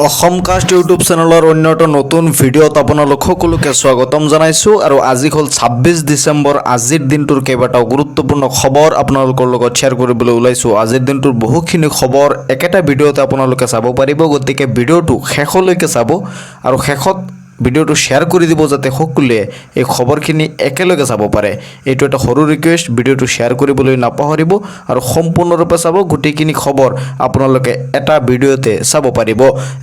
অসমকাষ্ট YouTube চেনেলৰ অন্য এটা নতুন ভিডিঅ'ত আপোনালোক সকলোকে স্বাগতম জনাইছোঁ আৰু আজি হ'ল 26 ডিচেম্বৰ। আজিৰ দিনটোৰ কেইবাটাও গুৰুত্বপূৰ্ণ খবৰ আপোনালোকৰ লগত শ্বেয়াৰ কৰিবলৈ ওলাইছোঁ। আজিৰ দিনটোৰ বহুখিনি খবৰ একেটা ভিডিঅ'তে আপোনালোকে চাব পাৰিব, গতিকে ভিডিঅ'টো শেষলৈকে চাব আৰু শেষত ভিডিঅ'টো শ্বেয়াৰ কৰি দিব যাতে সকলোৱে এই খবৰখিনি একেলগে চাব পাৰে। এইটো এটা সৰু ৰিকুৱেষ্ট, ভিডিঅ'টো শ্বেয়াৰ কৰিবলৈ নাপাহৰিব আৰু সম্পূৰ্ণৰূপে চাব। গোটেইখিনি খবৰ আপোনালোকে এটা ভিডিঅ'তে চাব পাৰিব।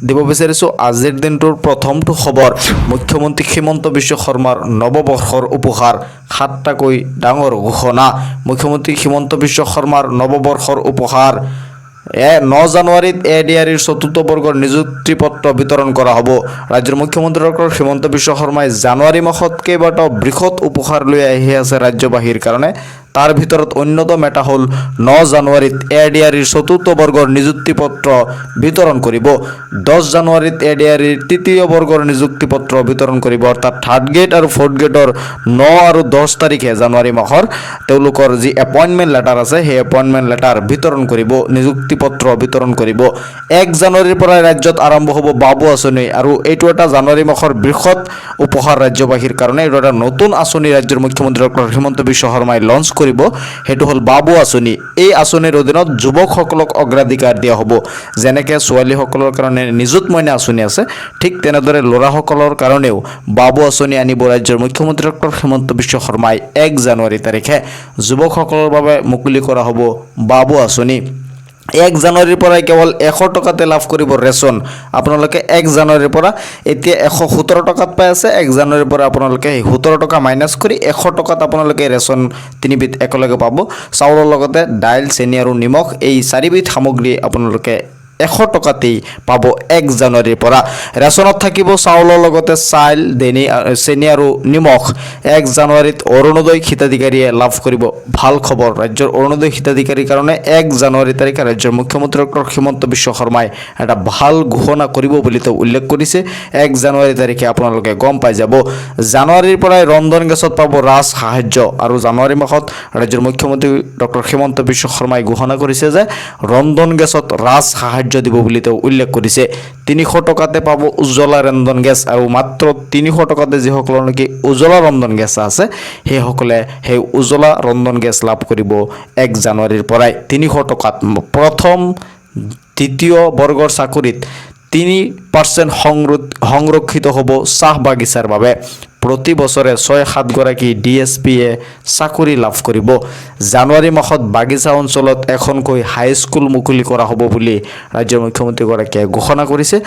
দিব বিচাৰিছোঁ আজিৰ দিনটোৰ প্ৰথমটো খবৰ, মুখ্যমন্ত্ৰী হিমন্ত বিশ্ব শৰ্মাৰ নৱবৰ্ষৰ উপহাৰ, 7টাকৈ ডাঙৰ ঘোষণা। মুখ্যমন্ত্ৰী হিমন্ত বিশ্ব শৰ্মাৰ নৱবৰ্ষৰ উপহাৰ 9 জানুৱাৰীত এডিআৰিৰ চতুৰ্থ বৰ্গৰ নিযুক্তি পত্ৰ বিতৰণ কৰা হ'ব। ৰাজ্যৰ মুখ্যমন্ত্ৰী ডক্টৰ হিমন্ত বিশ্ব শৰ্মাই জানুৱাৰী মাহত কেইবাটাও বৃহৎ উপহাৰ লৈ আহি আছে ৰাজ্যবাসীৰ কাৰণে। তাৰ ভিতৰত অন্যতম এটা হ'ল 9 জানুৱাৰীত এডিআৰিৰ চতুৰ্থ বৰ্গৰ নিযুক্তি পত্ৰ বিতৰণ কৰিব। 10 জানুৱাৰীত এডিআৰিৰ তৃতীয় বৰ্গৰ নিযুক্তি পত্ৰ বিতৰণ কৰিব, অৰ্থাৎ 3rd গ্ৰেড আৰু 4th গ্ৰেডৰ 9 আৰু 10 তাৰিখে জানুৱাৰী মাহৰ তেওঁলোকৰ যি এপইণ্টমেণ্ট লেটাৰ আছে সেই এপইণ্টমেণ্ট লেটাৰ বিতৰণ কৰিব, নিযুক্তি পত্ৰ বিতৰণ কৰিব। 1 জানুৱাৰীৰ পৰা ৰাজ্যত আৰম্ভ হ'ব বাবু আঁচনি আৰু এইটো এটা জানুৱাৰী মাহৰ বৃহৎ উপহাৰ ৰাজ্যবাসীৰ কাৰণে। এইটো এটা নতুন আঁচনি ৰাজ্যৰ মুখ্যমন্ত্ৰী ডক্টৰ হিমন্ত বিশ্ব শৰ্মাই লঞ্চ কৰিব, সেইটো হ'ল বাবু আঁচনি। এই আঁচনিৰ অধীনত যুৱকসকলক অগ্ৰাধিকাৰ দিয়া হ'ব। যেনেকৈ ছোৱালীসকলৰ কাৰণে নিযুত মইনা আঁচনি আছে, ঠিক তেনেদৰে ল'ৰাসকলৰ কাৰণেও বাবু আঁচনি আনিব ৰাজ্যৰ মুখ্যমন্ত্ৰী ডক্টৰ হিমন্ত বিশ্ব শৰ্মাই। 1 জানুৱাৰী তাৰিখে যুৱকসকলৰ বাবে মুকলি কৰা হ'ব বাবু আঁচনি। 1 জানুৱাৰীৰ পৰাই কেৱল 100 টকাতে লাভ কৰিব ৰেচন। আপোনালোকে 1 জানুৱাৰীৰ পৰা এতিয়া 117 টকাত পাই আছে। 1 জানুৱাৰীৰ পৰা আপোনালোকে 17 টকা মাইনাছ কৰি 100 টকাত আপোনালোকে ৰেচন 3বিধ একেলগে পাব। চাউলৰ লগতে দাইল, চেনি আৰু নিমখ, এই 4বিধ সামগ্ৰী আপোনালোকে 100 টকাতেই পাব 1 জানুৱাৰীৰ পৰা। ৰেচনত থাকিব চাউলৰ লগতে চাইল, চেনি আৰু নিমখ। 1 জানুৱাৰীত অৰুণোদয় হিতাধিকাৰীয়ে লাভ কৰিব। ভাল খবৰ, ৰাজ্যৰ অৰুণোদয় হিতাধিকাৰীৰ কাৰণে 1 জানুৱাৰী তাৰিখে ৰাজ্যৰ মুখ্যমন্ত্ৰী ডক্টৰ হিমন্ত বিশ্ব শৰ্মাই এটা ভাল ঘোষণা কৰিব বুলি তেওঁ উল্লেখ কৰিছে। 1 জানুৱাৰী তাৰিখে আপোনালোকে গম পাই যাব। জানুৱাৰীৰ পৰাই ৰন্ধন গেছত পাব ৰাজ সাহায্য আৰু জানুৱাৰী মাহত ৰাজ্যৰ মুখ্যমন্ত্ৰী ডক্টৰ হিমন্ত বিশ্ব শৰ্মাই ঘোষণা কৰিছে যে ৰন্ধন গেছত ৰাজ সাহায্য দিব বুলি তেওঁ উল্লেখ কৰিছে। 300 টকাতে পাব উজ্জ্বলা ৰন্ধন গেছ আৰু মাত্ৰ 300 টকাতে যিসকলৰ নেকি উজ্জ্বলা ৰন্ধন গেছ আছে সেইসকলে সেই উজ্জ্বলা ৰন্ধন গেছ লাভ কৰিব 1 জানুৱাৰীৰ পৰাই 300 টকাত। প্ৰথম দ্বিতীয় বৰ্গৰ চাকৰিত 3% সংৰক্ষিত হ'ব চাহ বাগিচাৰ বাবে। প্ৰতি বছৰে 6-7 গৰাকী DSPয়ে চাকৰি লাভ কৰিব। জানুৱাৰী মাহত বাগিচা অঞ্চলত এখনকৈ হাইস্কুল মুকলি কৰা হ'ব বুলি ৰাজ্যৰ মুখ্যমন্ত্ৰীগৰাকীয়ে ঘোষণা কৰিছে।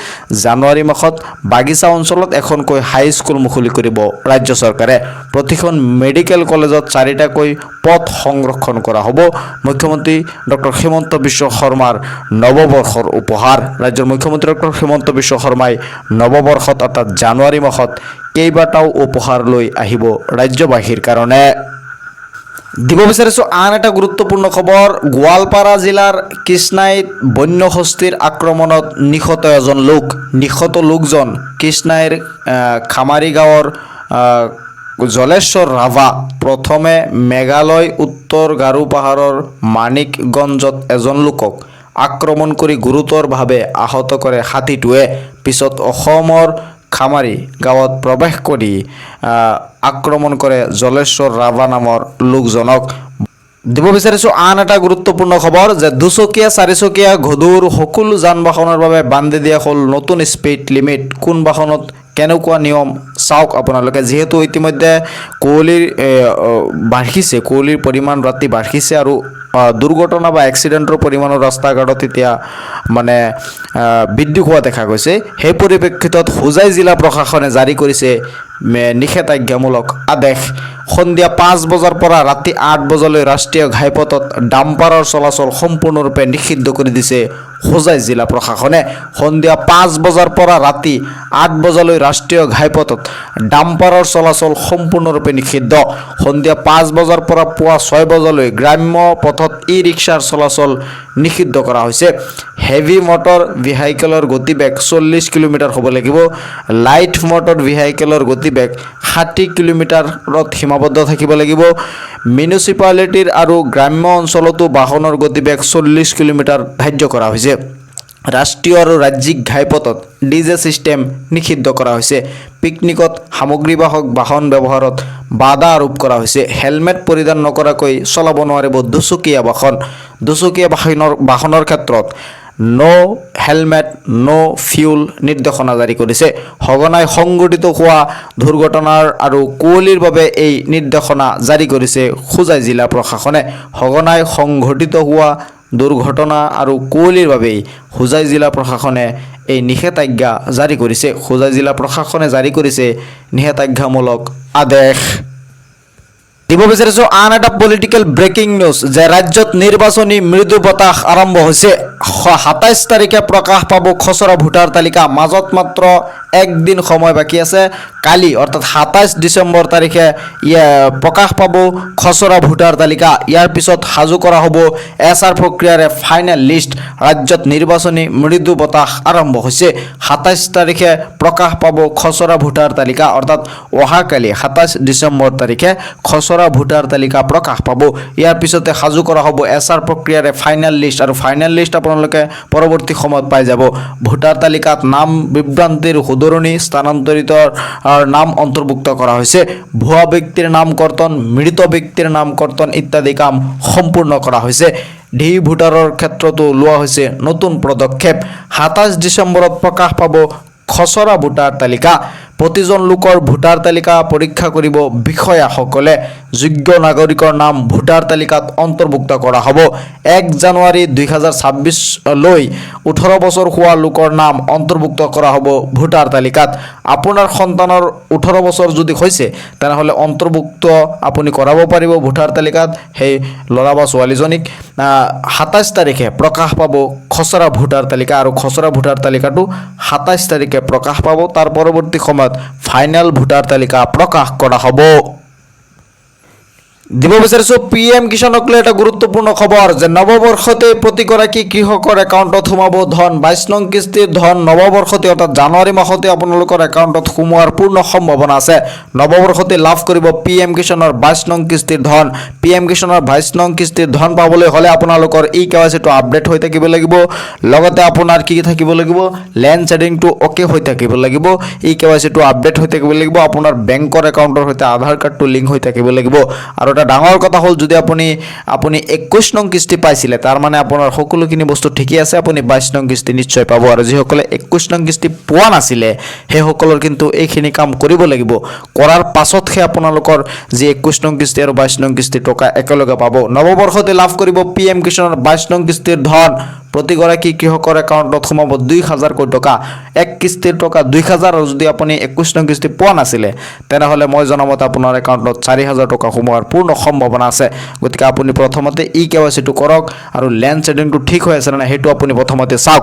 জানুৱাৰী মাহত বাগিচা অঞ্চলত এখনকৈ হাইস্কুল মুকলি কৰিব ৰাজ্য চৰকাৰে। প্ৰতিখন মেডিকেল কলেজত 4টাকৈ পথ সংৰক্ষণ কৰা হ'ব। মুখ্যমন্ত্ৰী ডক্টৰ হিমন্ত বিশ্ব শৰ্মাৰ নৱবৰ্ষৰ উপহাৰ। ৰাজ্যৰ মুখ্যমন্ত্ৰী ডক্টৰ হিমন্ত বিশ্ব শৰ্মাই নৱবৰ্ষত অৰ্থাৎ জানুৱাৰী মাহত কেইবাটাও উপহাৰ লৈ আহিব ৰাজ্যবাসীৰ কাৰণে। দিব বিচাৰিছোঁ আন এটা গুৰুত্বপূৰ্ণ খবৰ, গোৱালপাৰা জিলাৰ কৃষ্ণাইত বন্য হস্তীৰ আক্ৰমণত নিহত এজন লোক। নিহত লোকজন কৃষ্ণাইৰ খামাৰী গাঁৱৰ জলেশ্বৰ ৰাভা। প্ৰথমে মেঘালয় উত্তৰ গাৰো পাহাৰৰ মানিকগঞ্জত এজন লোকক আক্ৰমণ কৰি গুৰুতৰভাৱে আহত কৰে হাতীটোৱে। পিছত অসমৰ খামাৰী গাঁৱত প্ৰৱেশ কৰি আক্ৰমণ কৰে জলেশ্বৰ ৰাভা নামৰ লোকজনক। দিব বিচাৰিছোঁ আন এটা গুৰুত্বপূৰ্ণ খবৰ যে 2চকীয়া 4চকীয়া গধুৰ সকলো যান বাহনৰ বাবে বান্ধি দিয়া হ'ল নতুন স্পীড লিমিট। কোন বাহনত কেনেকুৱা নিয়ম চাওক আপোনালোকে। যিহেতু ইতিমধ্যে কুঁৱলীৰ পৰিমাণ ৰাতি বাঢ়িছে আৰু দুৰ্ঘটনা বা এক্সিডেণ্টৰ পৰিমাণো ৰাস্তা ঘাটত এতিয়া মানে বৃদ্ধি হোৱা দেখা গৈছে। সেই পৰিপ্ৰেক্ষিতত হোজাই জিলা প্ৰশাসনে জাৰি কৰিছে নিষেধাজ্ঞামূলক আদেশ। সন্ধিয়া 5 বজাৰ পৰা ৰাতি 8 বজালৈ ৰাষ্ট্ৰীয় ঘাইপথত ডাম্পাৰৰ চলাচল সম্পূৰ্ণৰূপে নিষিদ্ধ কৰি দিছে হোজাই জিলা প্ৰশাসনে। সন্ধিয়া 5 বজাৰ পৰা ৰাতি 8 বজালৈ ৰাষ্ট্ৰীয় ঘাইপথত ডাম্পাৰৰ চলাচল সম্পূৰ্ণৰূপে নিষিদ্ধ। সন্ধিয়া 5 বজাৰ পৰা পুৱা 6 বজালৈ গ্ৰাম্য পথত ই-ৰিক্সাৰ চলাচল নিষিদ্ধ কৰা হৈছে। হেভি মটৰ ভেহিকেলৰ গতিবেগ 40 কিলোমিটাৰ হ'ব লাগিব। লাইট মটৰ ভেহিকেলৰ গতিবেগ 60 কিলোমিটাৰত সীমাবদ্ধ থাকিব লাগিব। মিউনিচিপালিটিৰ আৰু গ্ৰাম্য অঞ্চলতো বাহনৰ গতিবেগ 40 কিলোমিটাৰ ধাৰ্য কৰা হৈছে। ৰাষ্ট্ৰীয় আৰু ৰাজ্যিক ঘাইপথত ডিজে ছিষ্টেম নিষিদ্ধ কৰা হৈছে। পিকনিকত সামগ্ৰীবাহক বাহন ব্যৱহাৰত বাধা আৰোপ কৰা হৈছে। হেলমেট পৰিধান নকৰাকৈ চলাব নোৱাৰিব দুচকীয়া বাহনৰ ক্ষেত্ৰত ন' হেলমেট ন' ফিউল নিৰ্দেশনা জাৰি কৰিছে। সঘনাই সংঘটিত হোৱা দুৰ্ঘটনাৰ আৰু কুঁৱলীৰ বাবে এই নিৰ্দেশনা জাৰি কৰিছে হোজাই জিলা প্ৰশাসনে। সঘনাই সংঘটিত হোৱা দুৰ্ঘটনা আৰু কুঁৱলীৰ বাবেই হোজাই জিলা প্ৰশাসনে এই নিষেধাজ্ঞা জাৰি কৰিছে। হোজাই জিলা প্ৰশাসনে জাৰি কৰিছে নিষেধাজ্ঞামূলক আদেশ। দিব বিচাৰিছোঁ আন এটা পলিটিকেল ব্ৰেকিং নিউজ যে ৰাজ্যত নিৰ্বাচনী মৃদু বতাহ আৰম্ভ হৈছে। ২৭ তাৰিখে প্ৰকাশ পাব খচৰা ভোটাৰ তালিকা। মাজত মাত্ৰ একদিন সময় বাকী আছে। কালি অৰ্থাৎ ২৭ ডিচেম্বৰ তাৰিখে প্ৰকাশ পাব খচৰা ভোটাৰ তালিকা। ইয়াৰ পিছত সাজু কৰা হ'ব এছআৰ প্ৰক্ৰিয়াৰে ফাইনেল লিষ্ট। ৰাজ্যত নিৰ্বাচনী মৃদু বতাহ আৰম্ভ হৈছে। ২৭ তাৰিখে প্ৰকাশ পাব খচৰা ভোটাৰ তালিকা অৰ্থাৎ অহাকালি ২৭ ডিচেম্বৰ তাৰিখে খচৰা ভোটাৰ তালিকা প্ৰকাশ পাব। ইয়াৰ পিছতে সাজু কৰা হ'ব এছআৰ প্ৰক্ৰিয়াৰে ফাইনেল লিষ্ট আৰু ফাইনেল লিষ্ট আপোনালোকে পৰৱৰ্তী সময়ত পাই যাব। ভোটাৰ তালিকাত নাম বিভ্ৰান্তিৰ শুধৰণি, স্থানান্তৰিতৰ নাম অন্তৰ্ভুক্ত কৰা হৈছে। ভুৱা ব্যক্তিৰ নাম কৰ্তন, মৃত ব্যক্তিৰ নাম কৰ্তন ইত্যাদি কাম সম্পূৰ্ণ কৰা হৈছে। ডি ভোটাৰৰ ক্ষেত্ৰতো লোৱা হৈছে নতুন পদক্ষেপ। ২৭ ডিচেম্বৰত প্ৰকাশ পাব খচৰা ভোটাৰ তালিকা। প্ৰতিজন লোকৰ ভোটাৰ তালিকা পৰীক্ষা কৰিব বিষয়াসকলে। যোগ্য নাগৰিকৰ নাম ভোটাৰ তালিকাত অন্তৰ্ভুক্ত কৰা হ'ব। ১ জানুৱাৰী ২০২৬ লৈ ১৮ বছৰ হোৱা লোকৰ নাম অন্তৰ্ভুক্ত কৰা হ'ব ভোটাৰ তালিকাত। আপোনাৰ সন্তানৰ ১৮ বছৰ যদি হৈছে তেনেহ'লে অন্তৰ্ভুক্ত আপুনি কৰাব পাৰিব ভোটাৰ তালিকাত সেই ল'ৰা বা ছোৱালীজনীক। ২৭ তাৰিখে প্ৰকাশ পাব খচৰা ভোটাৰ তালিকা আৰু খচৰা ভোটাৰ তালিকাটো ২৭ তাৰিখে প্ৰকাশ পাব। তাৰ পৰৱৰ্তী সময়ত ফাইনেল ভোটাৰ তালিকা প্ৰকাশ কৰা হ'ব। দিব বিচাৰিছোঁ PM কিষাণক লৈ এটা গুৰুত্বপূৰ্ণ খবৰ যে নৱবৰ্ষতে প্ৰতিগৰাকী কৃষকৰ একাউণ্টত সোমাব ধন। ২২ নং কিস্তিৰ ধন নৱবৰ্ষতে অৰ্থাৎ জানুৱাৰী মাহতে আপোনালোকৰ একাউণ্টত সোমোৱাৰ পূৰ্ণ সম্ভাৱনা আছে। নৱবৰ্ষতে লাভ কৰিব PM কিষাণৰ ২২ নং কিস্তিৰ ধন। PM কিষাণৰ ২২ নং কিস্তিৰ ধন পাবলৈ হ'লে আপোনালোকৰ KYCটো আপডেট হৈ থাকিব লাগিব। লগতে আপোনাৰ কি থাকিব লাগিব, লেণ্ড ছেডিংটো অ'কে হৈ থাকিব লাগিব। KYCটো আপডেট হৈ থাকিব লাগিব। আপোনাৰ বেংকৰ একাউণ্টৰ সৈতে আধাৰ কাৰ্ডটো লিংক হৈ থাকিব লাগিব। আৰু ডাঙৰ কথা হ'ল যদি আপুনি ২১ নং কিস্তি পাইছিলে তাৰ মানে আপোনাৰ সকলোখিনি বস্তু ঠিকেই আছে। আপুনি ২২ নং কিস্তি নিশ্চয় পাব। আৰু যিসকলে ২১ নং কিস্তি পোৱা নাছিলে সেইসকলৰ কিন্তু এইখিনি কাম কৰিব লাগিব। কৰাৰ পাছতহে আপোনালোকৰ যি ২১ নং কিস্তি আৰু ২২ নং কিস্তিৰ টকা একেলগে পাব। নৱবৰ্ষতে লাভ কৰিব PM কিষাণৰ ২২ নং কিস্তিৰ ধন। প্ৰতিগৰাকী কৃষকৰ একাউণ্টত সোমাব ২০০০ কোটি টকা। এক কিস্তিৰ টকা ২০০০ আৰু যদি আপুনি ২১ নং কিস্তি পোৱা নাছিলে তেনেহ'লে মই জনামতে আপোনাৰ একাউণ্টত ৪০০০ টকা সোমোৱাৰ পূৰ্ণ সম্ভাৱনা আছে। গতিকে আপুনি প্ৰথমতে KYCটো কৰক আৰু লেণ্ড ছেডিংটো ঠিক হৈ আছে নে নাই সেইটো আপুনি প্ৰথমতে চাওক।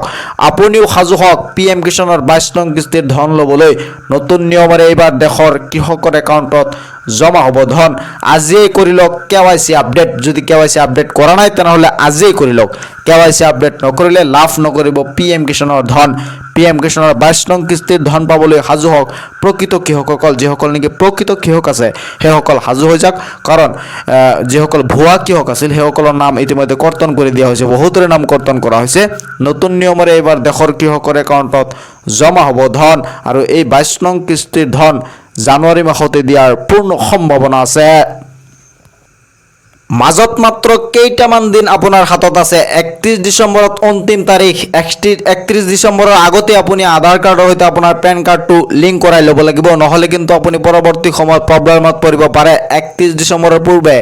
আপুনিও সাজু হওক PM কিষাণৰ ২২ নং কিস্তিৰ ধন ল'বলৈ। নতুন নিয়মেৰে এইবাৰ দেশৰ কৃষকৰ একাউণ্টত জমা হ'ব ধন। আজিয়েই কৰি লওক KYC আপডেট। যদি KYC আপডেট কৰা নাই তেনেহ'লে আজিয়েই কৰি লওক। KYC আপডেট নকৰিলে লাভ নকৰিব PM কিষাণৰ ধন। PM কিষাণৰ ২২ নং কিস্তিৰ ধন পাবলৈ সাজু হওক প্ৰকৃত কৃষকসকল। যিসকল নেকি প্ৰকৃত কৃষক আছে সেইসকল সাজু হৈ যাওক। কাৰণ যিসকল ভুৱা কৃষক আছিল সেইসকলৰ নাম ইতিমধ্যে কৰ্তন কৰি দিয়া হৈছে। বহুতৰে নাম কৰ্তন কৰা হৈছে। নতুন নিয়মেৰে এইবাৰ দেশৰ কৃষকৰ একাউণ্টত জমা হ'ব ধন আৰু এই ২২ নং কিস্তিৰ ধন জানুৱাৰী মাহতে দিয়াৰ পূৰ্ণ সম্ভাৱনা আছে। মাজত মাত্ৰ কেইটামান দিন আপোনাৰ হাতত আছে। ৩১ ডিচেম্বৰত অন্তিম তাৰিখ। ৩১ ডিচেম্বৰৰ আগতে আপুনি আধাৰ কাৰ্ডৰ সৈতে আপোনাৰ পেন কাৰ্ডটো লিংক কৰাই ল'ব লাগিব। নহ'লে কিন্তু আপুনি পৰৱৰ্তী সময়ত প্ৰব্লেমত পৰিব পাৰে। ৩১ ডিচেম্বৰৰ পূৰ্বে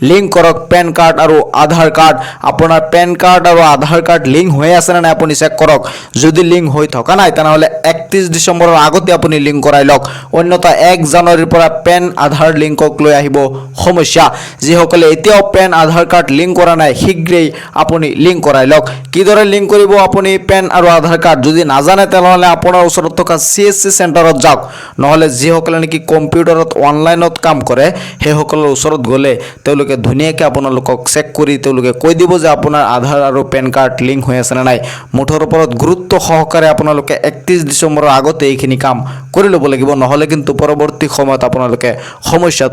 লিংক কৰক পেন কাৰ্ড আৰু আধাৰ কাৰ্ড। আপোনাৰ পেন কাৰ্ড আৰু আধাৰ কাৰ্ড লিংক হৈ আছে নে নাই আপুনি চেক কৰক। যদি লিংক হৈ থকা নাই তেনেহ'লে ৩১ ডিচেম্বৰৰ আগতে আপুনি লিংক কৰাই লওক। অন্যথা ১ জানুৱাৰীৰ পৰা পেন আধাৰ লিংকক লৈ আহিব সমস্যা। যিসকলে এতিয়াও পেন আধাৰ কাৰ্ড লিংক কৰা নাই শীঘ্ৰেই আপুনি লিংক কৰাই লওক। কিদৰে লিংক কৰিব আপুনি পেন আৰু আধাৰ কাৰ্ড যদি নাজানে তেনেহ'লে আপোনাৰ ওচৰত থকা CSC চেণ্টাৰত যাওক। নহ'লে যিসকলে নেকি কম্পিউটাৰত অনলাইনত কাম কৰে সেইসকলৰ ওচৰত গ'লে তেওঁলোকে তেওঁলোকে ধুনীয়াকৈ আপোনালোকক চেক কৰি তেওঁলোকে কৈ দিব যে আপোনাৰ আধাৰ আৰু পেন কাৰ্ড লিংক হৈ আছে নে নাই। মুঠৰ ওপৰত গুৰুত্ব সহকাৰে আপোনালোকে 31 ডিচেম্বৰৰ আগতে এইখিনি কাম কৰি ল'ব লাগিব, নহ'লে কিন্তু পৰৱৰ্তী সময়ত আপোনালোকে সমস্যাত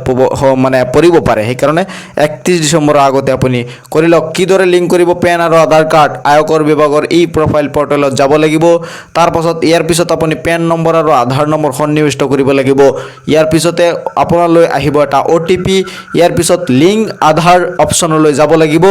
পৰিব পাৰে। সেইকাৰণে 31 ডিচেম্বৰৰ আগতে আপুনি কৰি লওক। কিদৰে লিংক কৰিব পেন আৰু আধাৰ কাৰ্ড? আয়কৰ বিভাগৰ ই প্ৰফাইল পৰ্টেলত যাব লাগিব। তাৰপাছত ইয়াৰ পিছত আপুনি পেন নম্বৰ আৰু আধাৰ নম্বৰ সন্নিৱিষ্ট কৰিব লাগিব। ইয়াৰ পিছতে আপোনালৈ আহিব এটা OTP। ইয়াৰ পিছত লিংক আধাৰ অপশ্যনলৈ যাব লাগিব।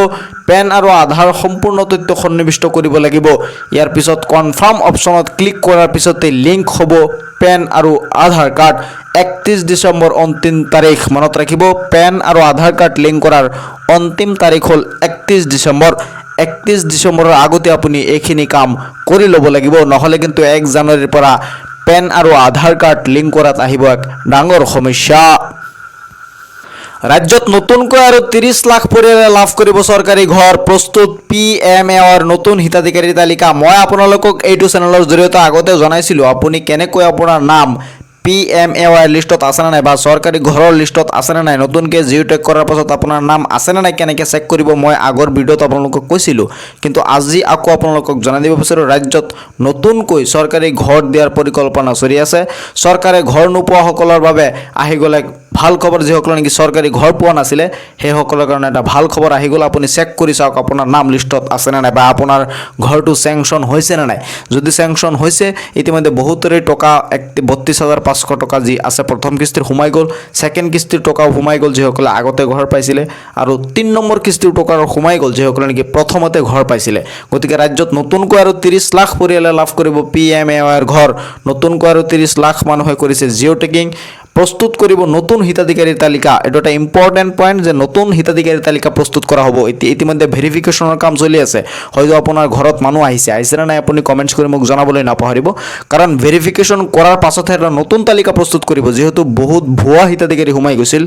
পেন আৰু আধাৰ সম্পূৰ্ণ তথ্য সন্নিৱিষ্ট কৰিব লাগিব। ইয়াৰ পিছত কনফাৰ্ম অপশ্যনত ক্লিক কৰাৰ পিছতে লিংক হ'ব পেন আৰু আধাৰ কাৰ্ড। 31 ডিচেম্বৰ অন্তিম তাৰিখ, মনত ৰাখিব। পেন আৰু আধাৰ কাৰ্ড লিংক কৰাৰ অন্তিম তাৰিখ হ'ল 31 ডিচেম্বৰ। 31 ডিচেম্বৰৰ আগতে আপুনি এইখিনি কাম কৰি ল'ব লাগিব, নহ'লে কিন্তু 1 জানুৱাৰীৰ পৰা পেন আৰু আধাৰ কাৰ্ড লিংক কৰাত আহিব এক ডাঙৰ সমস্যা। ৰাজ্যত নতুনকৈ আৰু 30 লাখ পৰিয়ালে লাভ কৰিব চৰকাৰী ঘৰ। প্ৰস্তুত PMAৰ নতুন হিতাধিকাৰীৰ তালিকা। মই আপোনালোকক এইটো চেনেলৰ জৰিয়তে আগতে জনাইছিলোঁ আপুনি কেনেকৈ আপোনাৰ নাম PMAৰ লিষ্টত আছেনে নাই বা চৰকাৰী ঘৰৰ লিষ্টত আছেনে নাই, নতুনকৈ জিঅ'টেক কৰাৰ পাছত আপোনাৰ নাম আছেনে নাই কেনেকৈ চেক কৰিব, মই আগৰ ভিডিঅ'ত আপোনালোকক কৈছিলোঁ। কিন্তু আজি আকৌ আপোনালোকক জনাই দিব বিচাৰোঁ, ৰাজ্যত নতুনকৈ চৰকাৰী ঘৰ দিয়াৰ পৰিকল্পনা চলি আছে। চৰকাৰে ঘৰ নোপোৱাসকলৰ বাবে আহি গ'ল এক ভাল খবৰ। যিসকলে নেকি চৰকাৰী ঘৰ পোৱা নাছিলে সেইসকলৰ কাৰণে এটা ভাল খবৰ আহি গ'ল। আপুনি চেক কৰি চাওক আপোনাৰ নাম লিষ্টত আছেনে নাই বা আপোনাৰ ঘৰটো চেংচন হৈছে নে নাই। যদি চেংচন হৈছে, ইতিমধ্যে বহুতৰে টকা 32,500 টকা যি আছে প্ৰথম কিস্তিৰ সোমাই গ'ল। ছেকেণ্ড কিস্তিৰ টকাও সোমাই গ'ল যিসকলে আগতে ঘৰ পাইছিলে, আৰু 3 নম্বৰ কিস্তিৰ টকাও সোমাই গ'ল যিসকলে নেকি প্ৰথমতে ঘৰ পাইছিলে। গতিকে ৰাজ্যত নতুনকৈ আৰু 30 লাখ পৰিয়ালে লাভ কৰিব PMAৰ ঘৰ। নতুনকৈ আৰু 30 লাখ মানুহে কৰিছে জিঅ'টেকিং। প্ৰস্তুত কৰিব নতুন হিতাধিকাৰীৰ তালিকা। এইটো এটা ইম্পৰ্টেণ্ট পইণ্ট যে নতুন হিতাধিকাৰীৰ তালিকা প্ৰস্তুত কৰা হ'ব। ইতিমধ্যে ভেৰিফিকেশ্যনৰ কাম চলি আছে। হয়তো আপোনাৰ ঘৰত মানুহ আহিছেনে নাই আপুনি কমেণ্টছ কৰি মোক জনাবলৈ নাপাহৰিব, কাৰণ ভেৰিফিকেশ্যন কৰাৰ পাছতহে এটা নতুন তালিকা প্ৰস্তুত কৰিব। যিহেতু বহুত ভুৱা হিতাধিকাৰী সোমাই গৈছিল,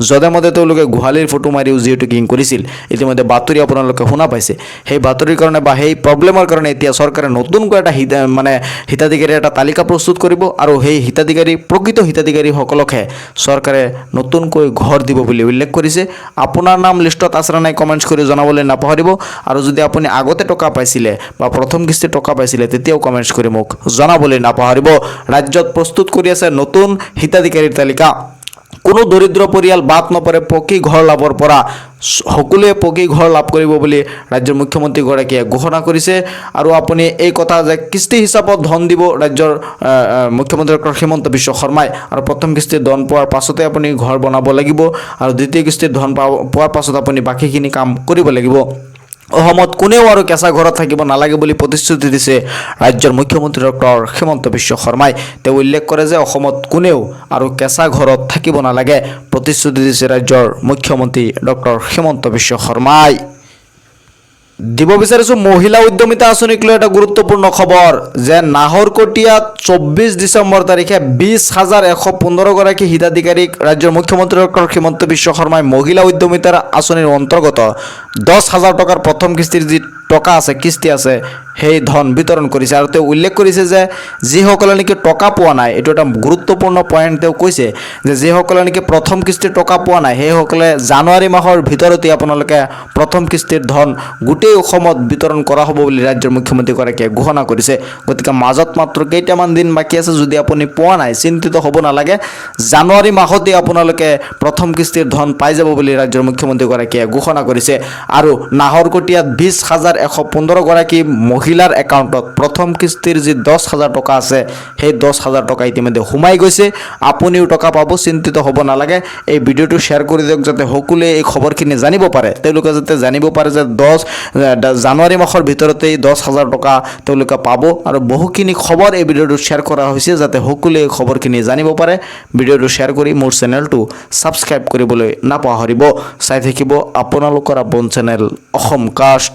যধে মধে তেওঁলোকে গোহালিৰ ফটো মাৰিও জিঅ'টেকিং কৰিছিল। ইতিমধ্যে বাতৰি আপোনালোকে শুনা পাইছে। সেই বাতৰিৰ কাৰণে বা সেই প্ৰব্লেমৰ কাৰণে এতিয়া চৰকাৰে নতুনকৈ এটা হিতাধিকাৰীৰ এটা তালিকা প্ৰস্তুত কৰিব, আৰু সেই প্ৰকৃত হিতাধিকাৰীসকলকহে চৰকাৰে নতুনকৈ ঘৰ দিব বুলি উল্লেখ কৰিছে। আপোনাৰ নাম লিষ্টত আছে নে নাই কমেণ্টছ কৰি জনাবলৈ নাপাহৰিব। আৰু যদি আপুনি আগতে টকা পাইছিলে বা প্ৰথম কিস্তিৰ টকা পাইছিলে তেতিয়াও কমেণ্টছ কৰি মোক জনাবলৈ নাপাহৰিব। ৰাজ্যত প্ৰস্তুত কৰি আছে নতুন হিতাধিকাৰীৰ তালিকা। কোনো দৰিদ্ৰ পৰিয়াল বাদ নপৰে পকী ঘৰ লাভৰ পৰা। সকলোৱে পকী ঘৰ লাভ কৰিব বুলি ৰাজ্যৰ মুখ্যমন্ত্ৰীগৰাকীয়ে ঘোষণা কৰিছে। আৰু আপুনি এই কথা যে কিস্তি হিচাপত ধন দিব ৰাজ্যৰ মুখ্যমন্ত্ৰী ডক্টৰ হিমন্ত বিশ্ব শৰ্মাই, আৰু প্ৰথম কিস্তিৰ ধন পোৱাৰ পাছতে আপুনি ঘৰ বনাব লাগিব, আৰু দ্বিতীয় কিস্তিৰ ধন পোৱাৰ পাছত আপুনি বাকীখিনি কাম কৰিব লাগিব। অসমত কোনেও আৰু কেঁচা ঘৰত থাকিব নালাগে বুলি প্ৰতিশ্ৰুতি দিছে ৰাজ্যৰ মুখ্যমন্ত্ৰী ডক্টৰ হিমন্ত বিশ্ব শৰ্মাই। তেওঁ উল্লেখ কৰে যে অসমত কোনেও আৰু কেঁচা ঘৰত থাকিব নালাগে, প্ৰতিশ্ৰুতি দিছে ৰাজ্যৰ মুখ্যমন্ত্ৰী ডক্টৰ হিমন্ত বিশ্ব শৰ্মাই। দিব বিচাৰিছোঁ মহিলা উদ্যমিতা আঁচনিক লৈ এটা গুৰুত্বপূৰ্ণ খবৰ যে নাহৰকটীয়াত 24 ডিচেম্বৰ তাৰিখে 20,115 গৰাকী হিতাধিকাৰীক ৰাজ্যৰ মুখ্যমন্ত্ৰী ডক্টৰ হিমন্ত বিশ্ব শৰ্মাই মহিলা উদ্যমিতাৰ আঁচনিৰ অন্তৰ্গত 10,000 টকাৰ প্ৰথম কিস্তিৰ যি টকা আছে, কিস্তি আছে, সেই ধন বিতৰণ কৰিছে। আৰু তেওঁ উল্লেখ কৰিছে যে যিসকলে নেকি টকা পোৱা নাই, এইটো এটা গুৰুত্বপূৰ্ণ পইণ্ট। তেওঁ কৈছে যে যিসকলে নেকি প্ৰথম কিস্তিৰ টকা পোৱা নাই সেইসকলে জানুৱাৰী মাহৰ ভিতৰতে আপোনালোকে প্ৰথম কিস্তিৰ ধন গোটেই অসমত বিতৰণ কৰা হ'ব বুলি ৰাজ্যৰ মুখ্যমন্ত্ৰীগৰাকীয়ে ঘোষণা কৰিছে। গতিকে মাজত মাত্ৰ কেইটামান দিন বাকী আছে। যদি আপুনি পোৱা নাই চিন্তিত হ'ব নালাগে, জানুৱাৰী মাহতে আপোনালোকে প্ৰথম কিস্তিৰ ধন পাই যাব বুলি ৰাজ্যৰ মুখ্যমন্ত্ৰীগৰাকীয়ে ঘোষণা কৰিছে। আৰু নাহৰকটীয়াত 20,115 গৰাকী মহিলাৰ একাউণ্টত প্ৰথম কিস্তিৰ যি 10,000 টকা আছে সেই 10,000 টকা ইতিমধ্যে সোমাই গৈছে। আপুনিও টকা পাব, চিন্তিত হ'ব নালাগে। এই ভিডিঅ'টো শ্বেয়াৰ কৰি দিয়ক যাতে সকলোৱে এই খবৰখিনি জানিব পাৰে। তেওঁলোকে যাতে জানিব পাৰে যে জানুৱাৰী মাহৰ ভিতৰতেই 10,000 টকা তেওঁলোকে পাব। আৰু বহুখিনি খবৰ এই ভিডিঅ'টো শ্বেয়াৰ কৰা হৈছে যাতে সকলোৱে এই খবৰখিনি জানিব পাৰে। ভিডিঅ'টো শ্বেয়াৰ কৰি মোৰ চেনেলটো ছাবস্ক্ৰাইব কৰিবলৈ নাপাহৰিব। চাই থাকিব আপোনালোকৰ আপোন চেনেল অসম কাষ্ট।